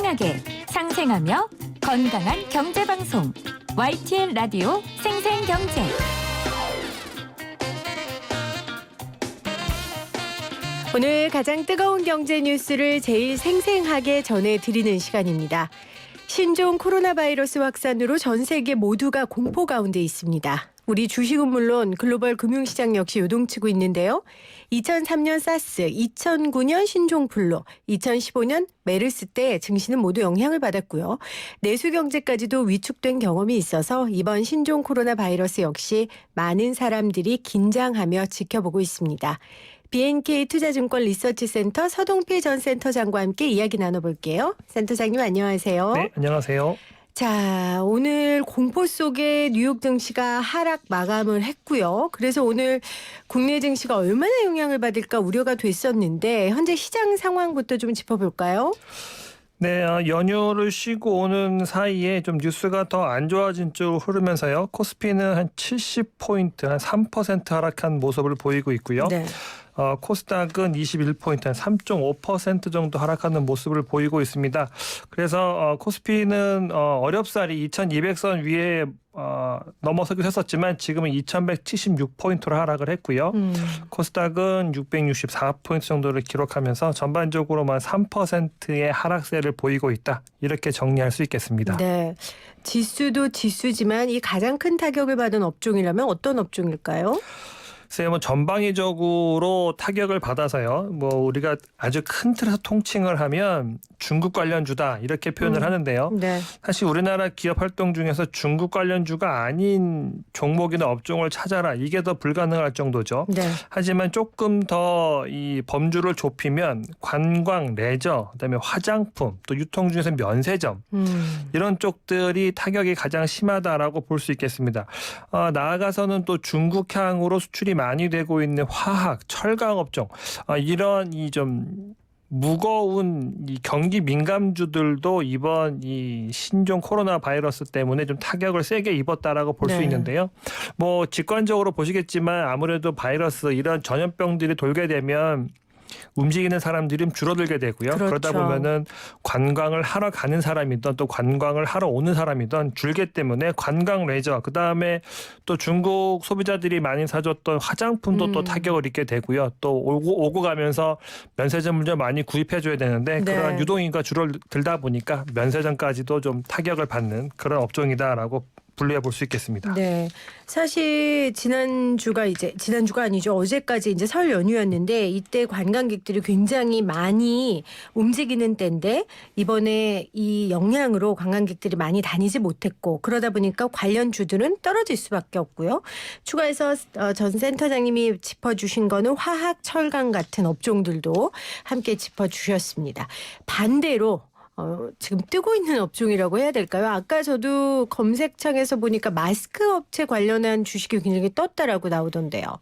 생생하게 상생하며 건강한 경제방송 YTN 라디오 생생경제. 오늘 가장 뜨거운 경제 뉴스를 제일 생생하게 전해드리는 시간입니다. 신종 코로나 바이러스 확산으로 전 세계 모두가 공포 가운데 있습니다. 우리 주식은 물론 글로벌 금융시장 역시 요동치고 있는데요. 2003년 사스, 2009년 신종플루, 2015년 메르스 때 증시는 모두 영향을 받았고요. 내수 경제까지도 위축된 경험이 있어서 이번 신종 코로나 바이러스 역시 많은 사람들이 긴장하며 지켜보고 있습니다. BNK 투자증권 리서치센터 서동필 전 센터장과 함께 이야기 나눠볼게요. 센터장님 안녕하세요. 네, 안녕하세요. 자, 오늘 공포 속에 뉴욕 증시가 하락 마감을 했고요. 그래서 오늘 국내 증시가 얼마나 영향을 받을까 우려가 됐었는데 현재 시장 상황부터 좀 짚어볼까요? 네, 연휴를 쉬고 오는 사이에 좀 뉴스가 더 안 좋아진 쪽으로 흐르면서요. 코스피는 한 70포인트, 한 3% 하락한 모습을 보이고 있고요. 네. 코스닥은 21포인트, 한 3.5% 정도 하락하는 모습을 보이고 있습니다. 그래서 코스피는 어렵사리 2200선 위에 넘어서기도 했었지만 지금은 2176포인트로 하락을 했고요. 코스닥은 664포인트 정도를 기록하면서 전반적으로만 3%의 하락세를 보이고 있다. 이렇게 정리할 수 있겠습니다. 네. 지수도 지수지만 이 가장 큰 타격을 받은 업종이라면 어떤 업종일까요? 글쎄요, 전방위적으로 타격을 받아서요. 우리가 아주 큰 틀에서 통칭을 하면 중국 관련주다 이렇게 표현을 하는데요. 네. 사실 우리나라 기업 활동 중에서 중국 관련주가 아닌 종목이나 업종을 찾아라 이게 더 불가능할 정도죠. 네. 하지만 조금 더 이 범주를 좁히면 관광, 레저, 그다음에 화장품, 또 유통 중에서 면세점 이런 쪽들이 타격이 가장 심하다라고 볼 수 있겠습니다. 나아가서는 또 중국향으로 수출이 많이 되고 있는 화학, 철강 업종 이런 이 좀 무거운 이 경기 민감주들도 이번 이 신종 코로나 바이러스 때문에 좀 타격을 세게 입었다라고 볼 수 네. 있는데요. 직관적으로 보시겠지만 아무래도 바이러스 이런 전염병들이 돌게 되면 움직이는 사람들이 좀 줄어들게 되고요. 그렇죠. 그러다 보면은 관광을 하러 가는 사람이든 또 관광을 하러 오는 사람이든 줄기 때문에 관광 레저 그다음에 또 중국 소비자들이 많이 사줬던 화장품도 또 타격을 입게 되고요. 또 오고 가면서 면세점을 좀 많이 구입해 줘야 되는데 네. 그런 유동인구가 줄어들다 보니까 면세점까지도 좀 타격을 받는 그런 업종이다라고 분류해 볼 수 있겠습니다. 네. 사실 지난주가 아니죠. 어제까지 이제 설 연휴였는데 이때 관광객들이 굉장히 많이 움직이는 때인데 이번에 이 영향으로 관광객들이 많이 다니지 못했고 그러다 보니까 관련 주들은 떨어질 수밖에 없고요. 추가해서 전 센터장님이 짚어주신 거는 화학, 철강 같은 업종들도 함께 짚어주셨습니다. 반대로 지금 뜨고 있는 업종이라고 해야 될까요? 아까 저도 검색창에서 보니까 마스크 업체 관련한 주식이 굉장히 떴다라고 나오던데요.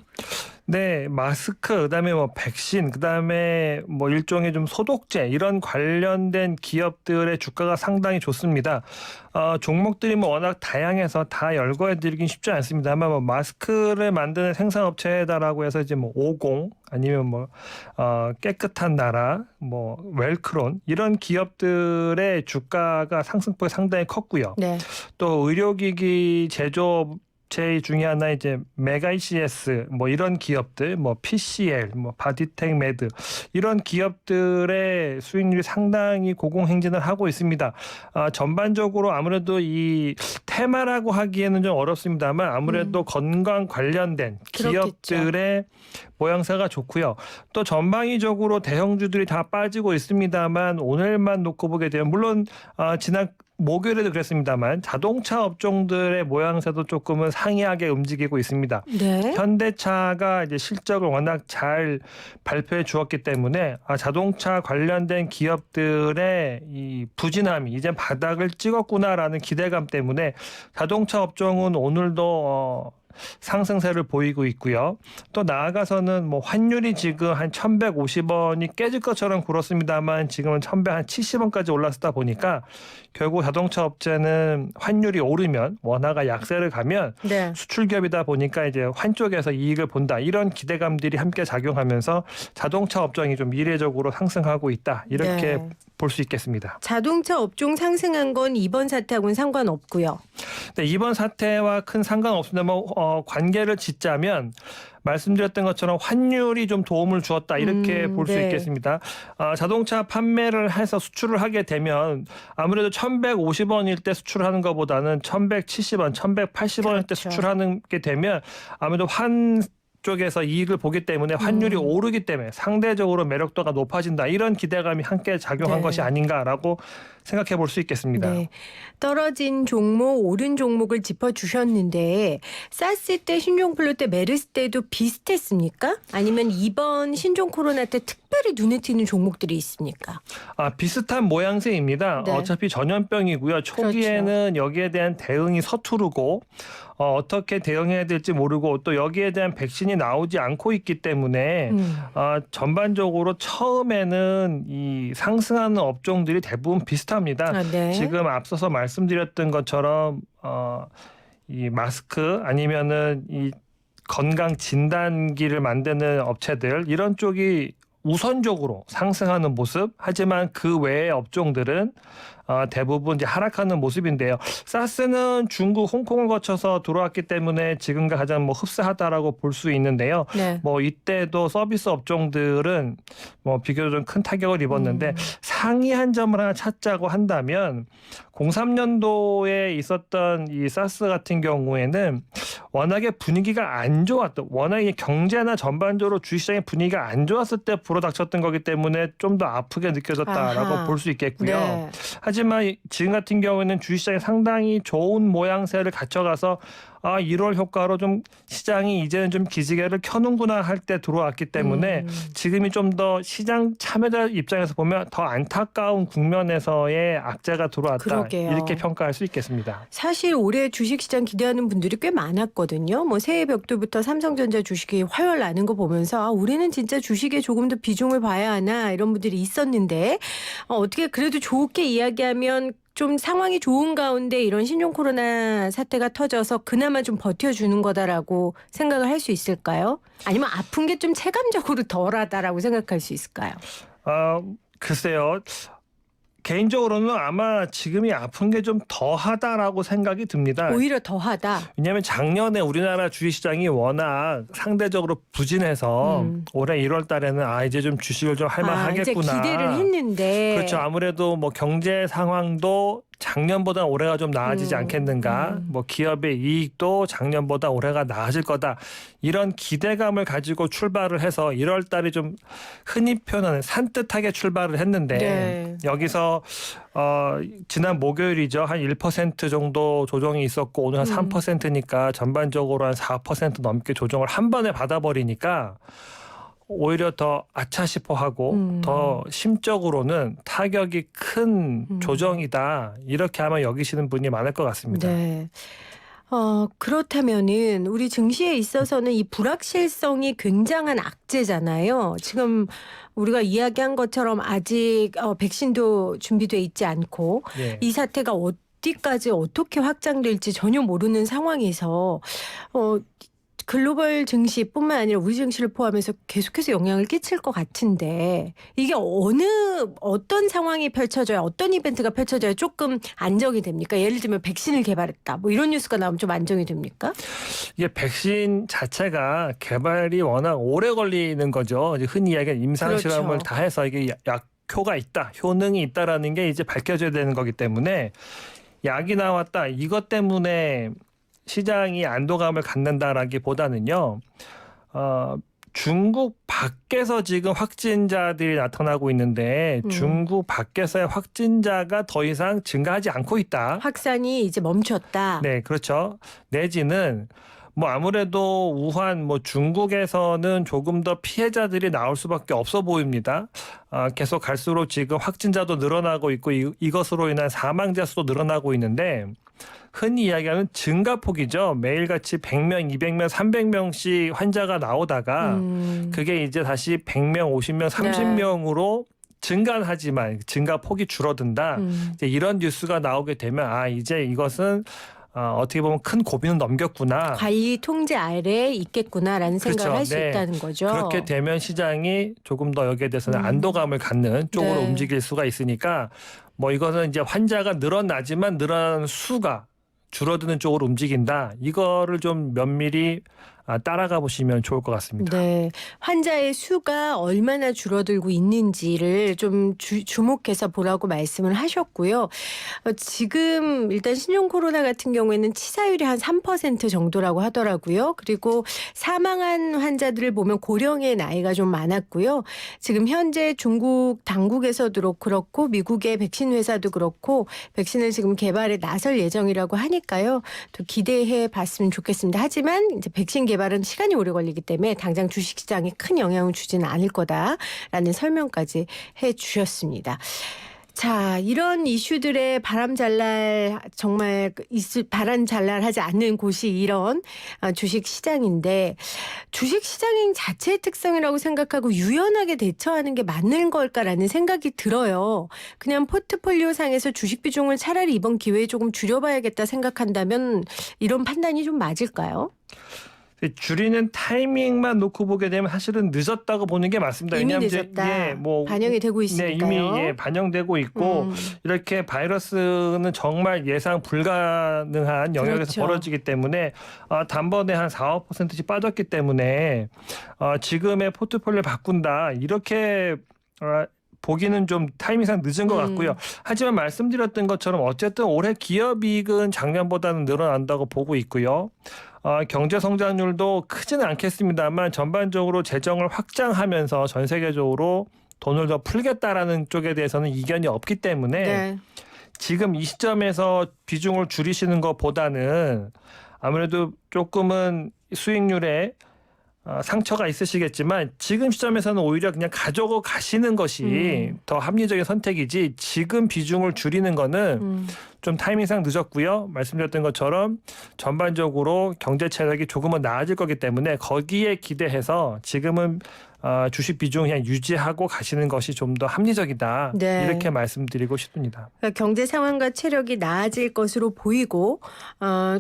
네, 마스크, 그다음에 백신, 그다음에 일종의 좀 소독제 이런 관련된 기업들의 주가가 상당히 좋습니다. 종목들이 워낙 다양해서 다 열거해드리긴 쉽지 않습니다만 마스크를 만드는 생산업체다라고 해서 이제 50 아니면 깨끗한 나라, 웰크론 이런 기업들의 주가가 상승폭이 상당히 컸고요. 네. 또 의료기기 제조업 제 중에 하나 이제 메가 ECS 이런 기업들 PCL 바디텍 메드 이런 기업들의 수익률이 상당히 고공행진을 하고 있습니다. 전반적으로 아무래도 이 테마라고 하기에는 좀 어렵습니다만 아무래도 건강 관련된 기업들의 모양새가 좋고요. 또 전방위적으로 대형주들이 다 빠지고 있습니다만 오늘만 놓고 보게 되면 물론 지난 목요일에도 그랬습니다만 자동차 업종들의 모양새도 조금은 상이하게 움직이고 있습니다. 네. 현대차가 이제 실적을 워낙 잘 발표해 주었기 때문에 자동차 관련된 기업들의 이 부진함이 이제 바닥을 찍었구나라는 기대감 때문에 자동차 업종은 오늘도 상승세를 보이고 있고요. 또 나아가서는 환율이 지금 한 1,150원이 깨질 것처럼 굴었습니다만 지금은 1,170원까지 올랐다 보니까 결국 자동차 업체는 환율이 오르면 원화가 약세를 가면 네. 수출 기업이다 보니까 이제 환 쪽에서 이익을 본다. 이런 기대감들이 함께 작용하면서 자동차 업종이 좀 미래적으로 상승하고 있다. 이렇게 볼 수 있겠습니다. 자동차 업종 상승한 건 이번 사태하고는 상관없고요. 네, 이번 사태와 큰 상관없습니다. 관계를 짓자면 말씀드렸던 것처럼 환율이 좀 도움을 주었다 이렇게 볼 수 네. 있겠습니다. 자동차 판매를 해서 수출을 하게 되면 아무래도 1,150원일 때 수출하는 것보다는 1,170원, 1,180원일 때 그렇죠. 수출하는 게 되면 아무래도 쪽에서 이익을 보기 때문에 환율이 오르기 때문에 상대적으로 매력도가 높아진다. 이런 기대감이 함께 작용한 네. 것이 아닌가라고 생각해 볼 수 있겠습니다. 네. 떨어진 종목, 오른 종목을 짚어주셨는데 사스 때, 신종플루 때, 메르스 때도 비슷했습니까? 아니면 이번 신종 코로나 때 특별히 눈에 띄는 종목들이 있습니까? 비슷한 모양새입니다. 네. 어차피 전염병이고요. 초기에는 여기에 대한 대응이 서투르고 어떻게 대응해야 될지 모르고 또 여기에 대한 백신이 나오지 않고 있기 때문에 전반적으로 처음에는 이 상승하는 업종들이 대부분 비슷합니다. 네. 지금 앞서서 말씀드렸던 것처럼 이 마스크 아니면은 이 건강 진단기를 만드는 업체들 이런 쪽이 우선적으로 상승하는 모습. 하지만 그 외의 업종들은 대부분 이제 하락하는 모습인데요. 사스는 중국, 홍콩을 거쳐서 들어왔기 때문에 지금과 가장 흡사하다라고 볼 수 있는데요. 네. 이때도 서비스 업종들은 비교적 좀 큰 타격을 입었는데 상이한 점을 하나 찾자고 한다면 03년도에 있었던 이 사스 같은 경우에는 워낙에 분위기가 안 좋았던, 워낙에 경제나 전반적으로 주식시장의 분위기가 안 좋았을 때 불어닥쳤던 거기 때문에 좀 더 아프게 느껴졌다라고 볼 수 있겠고요. 네. 하지만 지금 같은 경우에는 주식시장이 상당히 좋은 모양새를 갖춰가서 1월 효과로 좀 시장이 이제는 좀 기지개를 켜는구나 할 때 들어왔기 때문에 지금이 좀 더 시장 참여자 입장에서 보면 더 안타까운 국면에서의 악재가 들어왔다. 그러게요. 이렇게 평가할 수 있겠습니다. 사실 올해 주식시장 기대하는 분들이 꽤 많았거든요. 새해 벽두부터 삼성전자 주식이 화요일 나는 거 보면서 올해는 진짜 주식에 조금 더 비중을 봐야 하나 이런 분들이 있었는데 어떻게 그래도 좋게 이야기하면 좀 상황이 좋은 가운데 이런 신종 코로나 사태가 터져서 그나마 좀 버텨주는 거다라고 생각을 할 수 있을까요? 아니면 아픈 게 좀 체감적으로 덜하다라고 생각할 수 있을까요? 글쎄요. 개인적으로는 아마 지금이 아픈 게 좀 더하다라고 생각이 듭니다. 오히려 더하다. 왜냐하면 작년에 우리나라 주식시장이 워낙 상대적으로 부진해서 올해 1월 달에는 이제 좀 주식을 좀 할만하겠구나. 이제 기대를 했는데. 그렇죠. 아무래도 경제 상황도 작년보다 올해가 좀 나아지지 않겠는가. 기업의 이익도 작년보다 올해가 나아질 거다. 이런 기대감을 가지고 출발을 해서 1월 달에 좀 흔히 표현하는 산뜻하게 출발을 했는데 네. 여기서 지난 목요일이죠. 한 1% 정도 조정이 있었고 오늘 한 3%니까 전반적으로 한 4% 넘게 조정을 한 번에 받아버리니까 오히려 더 아차 싶어 하고 더 심적으로는 타격이 큰 조정이다. 이렇게 아마 여기시는 분이 많을 것 같습니다. 네. 그렇다면은 우리 증시에 있어서는 이 불확실성이 굉장한 악재잖아요. 지금 우리가 이야기한 것처럼 아직 백신도 준비돼 있지 않고 예. 이 사태가 어디까지 어떻게 확장될지 전혀 모르는 상황에서 글로벌 증시뿐만 아니라 우리 증시를 포함해서 계속해서 영향을 끼칠 것 같은데 이게 어떤 상황이 펼쳐져야 어떤 이벤트가 펼쳐져야 조금 안정이 됩니까? 예를 들면 백신을 개발했다. 이런 뉴스가 나오면 좀 안정이 됩니까? 이게 백신 자체가 개발이 워낙 오래 걸리는 거죠. 흔히 이야기하는 임상실험을 그렇죠. 다 해서 이게 효가 있다, 효능이 있다라는 게 이제 밝혀져야 되는 거기 때문에 약이 나왔다. 이것 때문에 시장이 안도감을 갖는다라기보다는요. 중국 밖에서 지금 확진자들이 나타나고 있는데 중국 밖에서의 확진자가 더 이상 증가하지 않고 있다. 확산이 이제 멈췄다. 네, 그렇죠. 내지는 아무래도 우한 중국에서는 조금 더 피해자들이 나올 수밖에 없어 보입니다. 계속 갈수록 지금 확진자도 늘어나고 있고 이것으로 인한 사망자 수도 늘어나고 있는데 흔히 이야기하는 증가폭이죠. 매일같이 100명, 200명, 300명씩 환자가 나오다가 그게 이제 다시 100명, 50명, 30명으로 증가하지만 증가폭이 줄어든다. 이제 이런 뉴스가 나오게 되면 이제 이것은 어떻게 보면 큰 고비는 넘겼구나. 관리 통제 아래에 있겠구나라는 그렇죠. 생각을 할 수 네. 있다는 거죠. 그렇게 되면 시장이 조금 더 여기에 대해서는 안도감을 갖는 쪽으로 네. 움직일 수가 있으니까 뭐 이거는 이제 환자가 늘어나지만 늘어나는 수가 줄어드는 쪽으로 움직인다. 이거를 좀 면밀히 따라가 보시면 좋을 것 같습니다. 네, 환자의 수가 얼마나 줄어들고 있는지를 좀 주목해서 보라고 말씀을 하셨고요. 지금 일단 신종 코로나 같은 경우에는 치사율이 한 3% 정도라고 하더라고요. 그리고 사망한 환자들을 보면 고령의 나이가 좀 많았고요. 지금 현재 중국 당국에서도 그렇고 미국의 백신 회사도 그렇고 백신을 지금 개발에 나설 예정이라고 하니까요. 또 기대해 봤으면 좋겠습니다. 하지만 이제 백신 개발은 시간이 오래 걸리기 때문에 당장 주식시장에 큰 영향을 주지는 않을 거다라는 설명까지 해 주셨습니다. 자, 이런 이슈들의 정말 바람잘날하지 않는 곳이 이런 주식시장인데 주식시장인 자체의 특성이라고 생각하고 유연하게 대처하는 게 맞는 걸까라는 생각이 들어요. 그냥 포트폴리오 상에서 주식 비중을 차라리 이번 기회에 조금 줄여봐야겠다 생각한다면 이런 판단이 좀 맞을까요? 줄이는 타이밍만 놓고 보게 되면 사실은 늦었다고 보는 게 맞습니다. 이미 왜냐하면 늦었다. 반영이 되고 있으니까요. 이미 반영되고 있고 이렇게 바이러스는 정말 예상 불가능한 영역에서 그렇죠. 벌어지기 때문에 단번에 한 4~5%씩 빠졌기 때문에 지금의 포트폴리오 바꾼다 이렇게 보기는 좀 타이밍상 늦은 것 같고요. 하지만 말씀드렸던 것처럼 어쨌든 올해 기업이익은 작년보다는 늘어난다고 보고 있고요. 경제 성장률도 크지는 않겠습니다만 전반적으로 재정을 확장하면서 전 세계적으로 돈을 더 풀겠다라는 쪽에 대해서는 이견이 없기 때문에 네. 지금 이 시점에서 비중을 줄이시는 것보다는 아무래도 조금은 수익률에 상처가 있으시겠지만 지금 시점에서는 오히려 그냥 가지고 가시는 것이 더 합리적인 선택이지 지금 비중을 줄이는 거는 좀 타이밍상 늦었고요. 말씀드렸던 것처럼 전반적으로 경제 체력이 조금은 나아질 거기 때문에 거기에 기대해서 지금은 주식 비중 그냥 유지하고 가시는 것이 좀 더 합리적이다. 네. 이렇게 말씀드리고 싶습니다. 그러니까 경제 상황과 체력이 나아질 것으로 보이고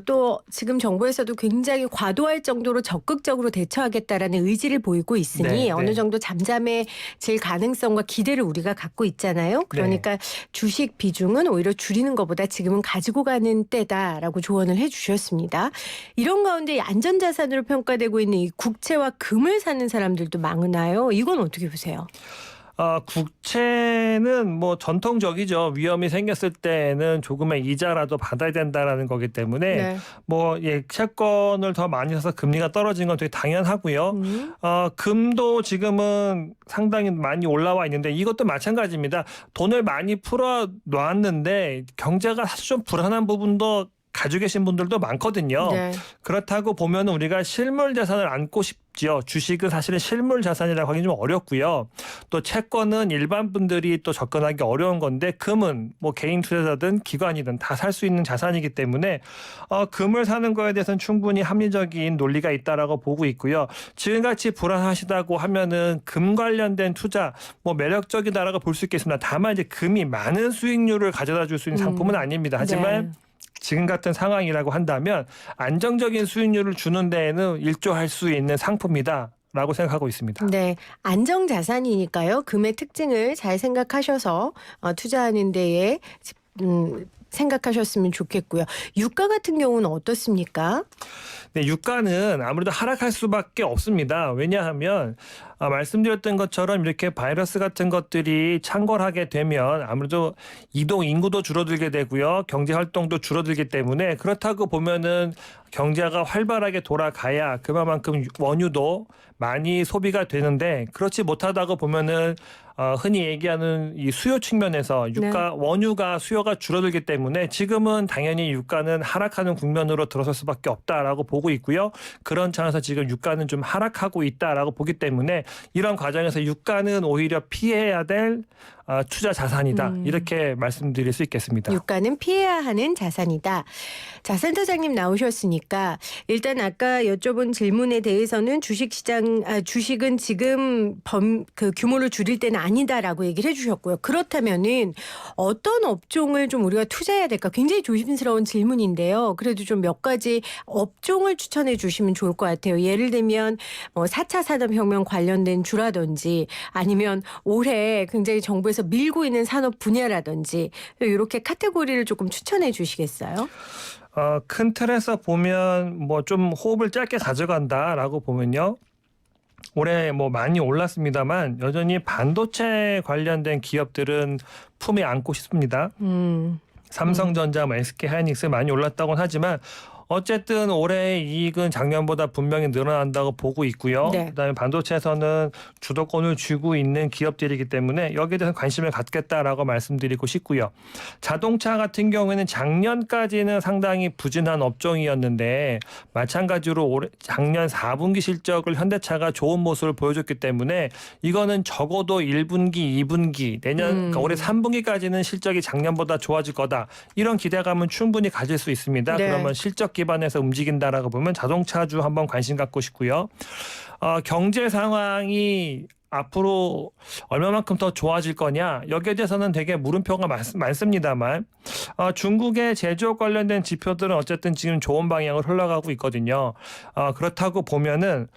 또 지금 정부에서도 굉장히 과도할 정도로 적극적으로 대처하겠다라는 의지를 보이고 있으니 네, 어느 네. 정도 잠잠해질 가능성과 기대를 우리가 갖고 있잖아요. 그러니까 주식 비중은 오히려 줄이는 것보다 지금은 가지고 가는 때다라고 조언을 해 주셨습니다. 이런 가운데 안전자산으로 평가되고 있는 이 국채와 금을 사는 사람들도 많나요? 이건 어떻게 보세요? 국채는 뭐 전통적이죠. 위험이 생겼을 때는 조금의 이자라도 받아야 된다라는 거기 때문에 네. 채권을 더 많이 사서 금리가 떨어진 건 되게 당연하고요. 금도 지금은 상당히 많이 올라와 있는데 이것도 마찬가지입니다. 돈을 많이 풀어 놨는데 경제가 사실 좀 불안한 부분도 가지고 계신 분들도 많거든요. 네. 그렇다고 보면 우리가 실물 자산을 안고 싶지요. 주식은 사실은 실물 자산이라고 하기 좀 어렵고요. 또 채권은 일반 분들이 또 접근하기 어려운 건데 금은 뭐 개인 투자자든 기관이든 다 살 수 있는 자산이기 때문에 금을 사는 거에 대해서는 충분히 합리적인 논리가 있다라고 보고 있고요. 지금같이 불안하시다고 하면은 금 관련된 투자 뭐 매력적이다라고 볼 수 있겠습니다. 다만 이제 금이 많은 수익률을 가져다 줄 수 있는 상품은 아닙니다. 하지만 네. 지금 같은 상황이라고 한다면 안정적인 수익률을 주는 데에는 일조할 수 있는 상품이다라고 생각하고 있습니다. 네, 안정자산이니까요. 금의 특징을 잘 생각하셔서 투자하는 데에 생각하셨으면 좋겠고요. 유가 같은 경우는 어떻습니까? 네, 유가는 아무래도 하락할 수밖에 없습니다. 왜냐하면 말씀드렸던 것처럼 이렇게 바이러스 같은 것들이 창궐하게 되면 아무래도 이동 인구도 줄어들게 되고요. 경제 활동도 줄어들기 때문에 그렇다고 보면은 경제가 활발하게 돌아가야 그만큼 원유도 많이 소비가 되는데 그렇지 못하다고 보면은 흔히 얘기하는 이 수요 측면에서 원유가 수요가 줄어들기 때문에 지금은 당연히 유가는 하락하는 국면으로 들어설 수밖에 없다라고 보고 있고요. 그런 차원에서 지금 유가는 좀 하락하고 있다라고 보기 때문에 이런 과정에서 유가는 오히려 피해야 될 투자 자산이다. 이렇게 말씀드릴 수 있겠습니다. 유가는 피해야 하는 자산이다. 자, 센터장님 나오셨으니까 일단 아까 여쭤본 질문에 대해서는 주식은 지금 그 규모를 줄일 때는 아니다라고 얘기를 해주셨고요. 그렇다면은 어떤 업종을 좀 우리가 투자해야 될까? 굉장히 조심스러운 질문인데요. 그래도 좀 몇 가지 업종을 추천해 주시면 좋을 것 같아요. 예를 들면 뭐 4차 산업혁명 관련된 주라든지 아니면 올해 굉장히 정부에서 밀고 있는 산업 분야라든지 이렇게 카테고리를 조금 추천해 주시겠어요? 큰 틀에서 보면 뭐 좀 호흡을 짧게 가져간다라고 보면요. 올해 뭐 많이 올랐습니다만 여전히 반도체 관련된 기업들은 품에 안고 싶습니다. 삼성전자, 뭐 SK하이닉스 많이 올랐다고는 하지만 어쨌든 올해 이익은 작년보다 분명히 늘어난다고 보고 있고요. 네. 그다음에 반도체에서는 주도권을 쥐고 있는 기업들이기 때문에 여기에 대해서 관심을 갖겠다라고 말씀드리고 싶고요. 자동차 같은 경우에는 작년까지는 상당히 부진한 업종이었는데 마찬가지로 작년 4분기 실적을 현대차가 좋은 모습을 보여줬기 때문에 이거는 적어도 1분기, 2분기, 내년 그러니까 올해 3분기까지는 실적이 작년보다 좋아질 거다. 이런 기대감은 충분히 가질 수 있습니다. 네. 그러면 실적 기반에서 움직인다라고 보면 자동차주 한번 관심 갖고 싶고요. 경제 상황이 앞으로 얼마만큼 더 좋아질 거냐 여기에 대해서는 되게 물음표가 많습니다만 중국의 제조업 관련된 지표들은 어쨌든 지금 좋은 방향으로 흘러가고 있거든요. 그렇다고 보면은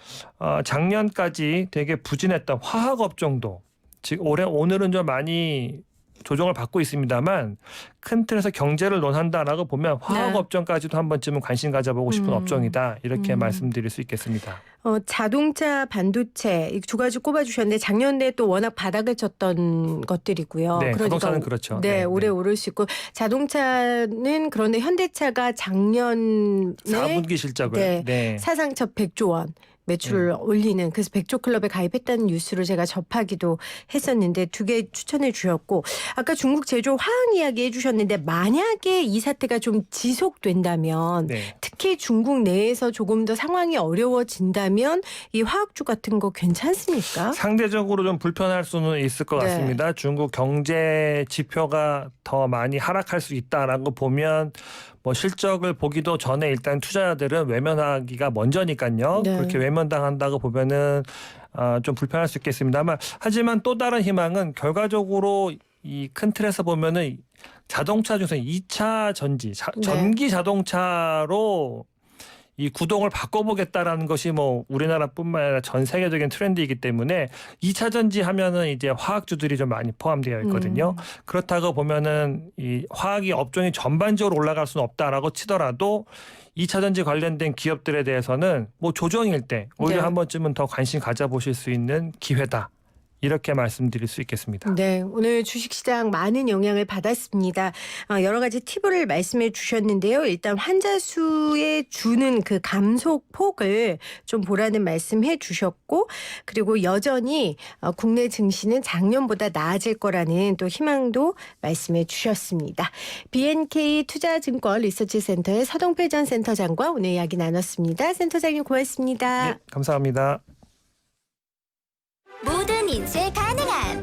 작년까지 되게 부진했던 화학업종도 지금 오늘은 좀 많이 조정을 받고 있습니다만 큰 틀에서 경제를 논한다라고 보면 화학업종까지도 한 번쯤은 관심 가져보고 싶은 업종이다. 이렇게 말씀드릴 수 있겠습니다. 자동차, 반도체 이 두 가지 꼽아주셨는데 작년에 또 워낙 바닥을 쳤던 것들이고요. 네, 그러니까 자동차는 그렇죠. 네, 올해 오를 수 있고 자동차는 그런데 현대차가 작년에 4분기 실적을 사상 첫 100조 원 매출을 올리는 그래서 100조 클럽에 가입했다는 뉴스를 제가 접하기도 했었는데 두 개 추천해 주셨고 아까 중국 제조 화학 이야기 해주셨는데 만약에 이 사태가 좀 지속된다면 특히 중국 내에서 조금 더 상황이 어려워진다면 이 화학주 같은 거 괜찮습니까? 상대적으로 좀 불편할 수는 있을 것 같습니다. 중국 경제 지표가 더 많이 하락할 수 있다라고 보면 뭐 실적을 보기도 전에 일단 투자자들은 외면하기가 먼저니까요. 그렇게 외면당한다고 보면은 좀 불편할 수 있겠습니다만 하지만 또 다른 희망은 결과적으로 이 큰 틀에서 보면은 자동차 중에서 2차 전지, 전기 자동차로 이 구동을 바꿔보겠다라는 것이 뭐 우리나라뿐만 아니라 전 세계적인 트렌드이기 때문에 2차 전지 하면은 이제 화학주들이 좀 많이 포함되어 있거든요. 그렇다고 보면은 이 화학이 업종이 전반적으로 올라갈 수는 없다라고 치더라도 2차 전지 관련된 기업들에 대해서는 뭐 조정일 때 오히려 한 번쯤은 더 관심 가져보실 수 있는 기회다. 이렇게 말씀드릴 수 있겠습니다. 네, 오늘 주식시장 많은 영향을 받았습니다. 여러 가지 팁을 말씀해 주셨는데요. 일단 환자 수에 주는 그 감소폭을 좀 보라는 말씀해 주셨고 그리고 여전히 국내 증시는 작년보다 나아질 거라는 또 희망도 말씀해 주셨습니다. BNK 투자증권 리서치센터의 서동필 전 센터장과 오늘 이야기 나눴습니다. 센터장님 고맙습니다. 네, 감사합니다. 모든 인쇄 가능한